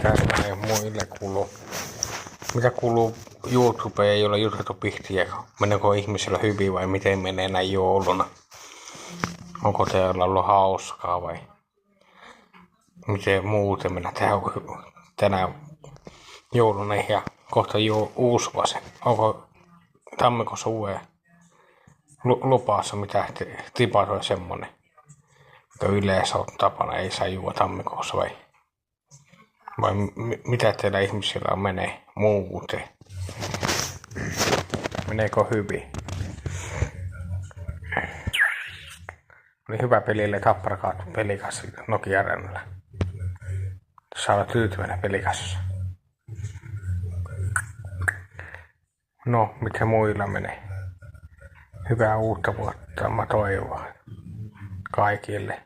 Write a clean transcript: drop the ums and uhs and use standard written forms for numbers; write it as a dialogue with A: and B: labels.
A: Mitä ei muille kuuluu? Mitä kuuluu YouTubeen, ei ole juteltu pihtiä? Meneekö ihmisillä hyvin vai miten menee näin jouluna? Onko teillä ollut hauskaa vai miten muuten mennä tänä jouluna ja kohta uusi vuosi? Onko tammikuussa uuden lupaassa mitä tipatoi semmonen, mikä yleensä on tapana, ei saa juoda tammikuussa vai mitä teillä ihmisillä menee muuten? Meneekö hyvin? Oli hyvä pelille Tappara pelikas Nokia Arenalla. Saa olla tyytyväinen pelikassa. No, mitä muilla menee? Hyvää uutta vuotta, mä toivon kaikille.